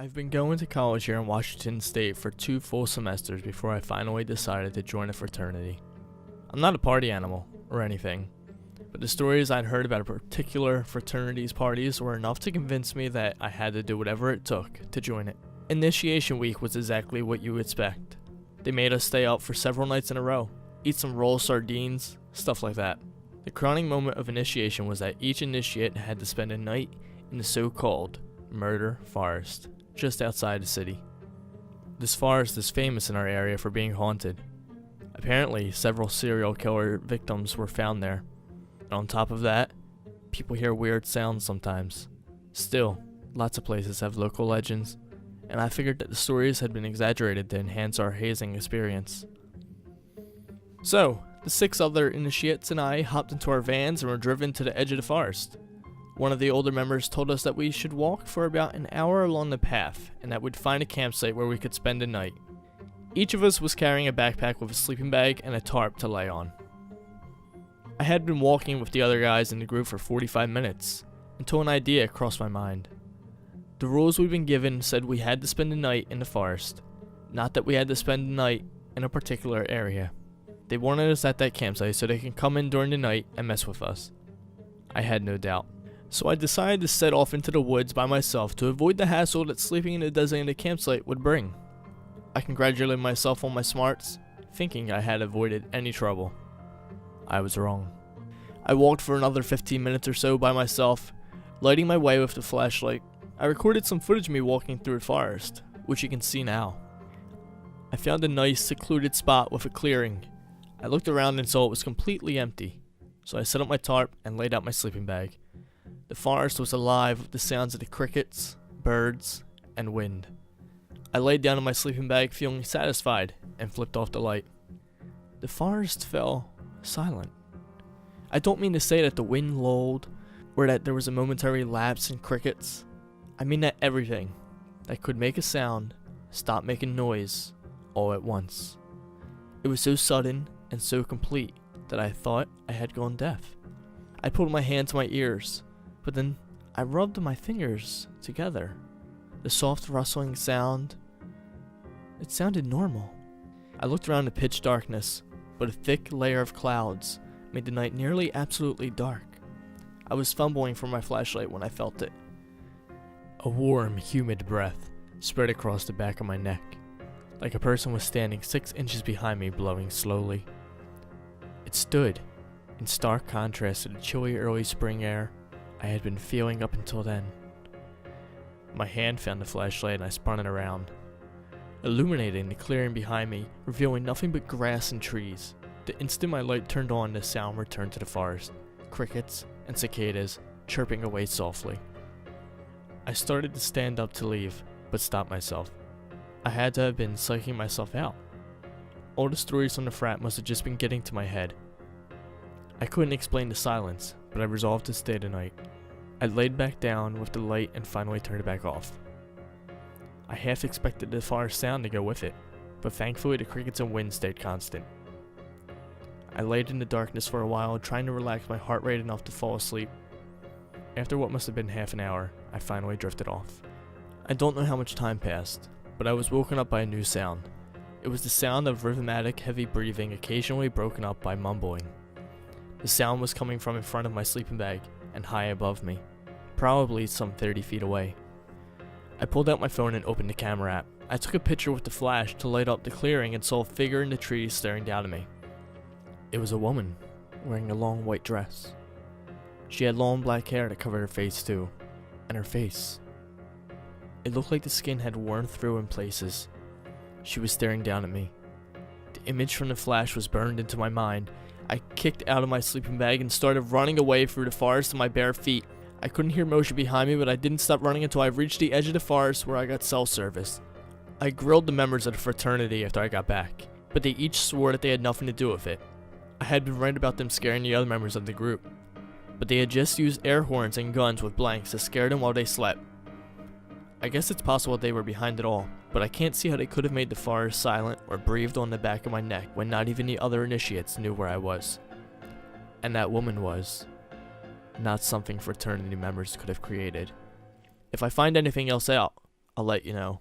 I've been going to college here in Washington State for 2 full semesters before I finally decided to join a fraternity. I'm not a party animal or anything, but the stories I'd heard about a particular fraternity's parties were enough to convince me that I had to do whatever it took to join it. Initiation week was exactly what you would expect. They made us stay out for several nights in a row, eat some roll sardines, stuff like that. The crowning moment of initiation was that each initiate had to spend a night in the so-called Murder Forest, just outside the city. This forest is famous in our area for being haunted. Apparently, several serial killer victims were found there. And on top of that, people hear weird sounds sometimes. Still, lots of places have local legends, and I figured that the stories had been exaggerated to enhance our hazing experience. So, the 6 other initiates and I hopped into our vans and were driven to the edge of the forest. One of the older members told us that we should walk for about an hour along the path and that we'd find a campsite where we could spend the night. Each of us was carrying a backpack with a sleeping bag and a tarp to lay on. I had been walking with the other guys in the group for 45 minutes until an idea crossed my mind. The rules we'd been given said we had to spend the night in the forest, not that we had to spend the night in a particular area. They wanted us at that campsite so they could come in during the night and mess with us. I had no doubt. So I decided to set off into the woods by myself to avoid the hassle that sleeping in a designated campsite would bring. I congratulated myself on my smarts, thinking I had avoided any trouble. I was wrong. I walked for another 15 minutes or so by myself, lighting my way with the flashlight. I recorded some footage of me walking through the forest, which you can see now. I found a nice secluded spot with a clearing. I looked around and saw it was completely empty, so I set up my tarp and laid out my sleeping bag. The forest was alive with the sounds of the crickets, birds, and wind. I laid down in my sleeping bag feeling satisfied and flipped off the light. The forest fell silent. I don't mean to say that the wind lulled or that there was a momentary lapse in crickets. I mean that everything that could make a sound stopped making noise all at once. It was so sudden and so complete that I thought I had gone deaf. I pulled my hand to my ears, but then I rubbed my fingers together. The soft rustling sound, it sounded normal. I looked around the pitch darkness, but a thick layer of clouds made the night nearly absolutely dark. I was fumbling for my flashlight when I felt it. A warm, humid breath spread across the back of my neck, like a person was standing 6 inches behind me, blowing slowly. It stood in stark contrast to the chilly early spring air I had been feeling up until then. My hand found the flashlight and I spun it around, illuminating the clearing behind me, revealing nothing but grass and trees. The instant my light turned on, the sound returned to the forest, crickets and cicadas chirping away softly. I started to stand up to leave, but stopped myself. I had to have been psyching myself out. All the stories from the frat must have just been getting to my head. I couldn't explain the silence, but I resolved to stay the night. I laid back down with the light and finally turned it back off. I half expected the forest sound to go with it, but thankfully the crickets and wind stayed constant. I laid in the darkness for a while, trying to relax my heart rate enough to fall asleep. After what must have been half an hour, I finally drifted off. I don't know how much time passed, but I was woken up by a new sound. It was the sound of rhythmic, heavy breathing, occasionally broken up by mumbling. The sound was coming from in front of my sleeping bag and high above me, probably some 30 feet away. I pulled out my phone and opened the camera app. I took a picture with the flash to light up the clearing and saw a figure in the trees staring down at me. It was a woman, wearing a long white dress. She had long black hair that covered her face too, and her face. It looked like the skin had worn through in places. She was staring down at me. The image from the flash was burned into my mind. I kicked out of my sleeping bag and started running away through the forest on my bare feet. I couldn't hear motion behind me, but I didn't stop running until I reached the edge of the forest where I got cell service. I grilled the members of the fraternity after I got back, but they each swore that they had nothing to do with it. I had been right about them scaring the other members of the group, but they had just used air horns and guns with blanks to scare them while they slept. I guess it's possible they were behind it all, but I can't see how they could have made the forest silent or breathed on the back of my neck when not even the other initiates knew where I was. And that woman was not something fraternity members could have created. If I find anything else out, I'll let you know.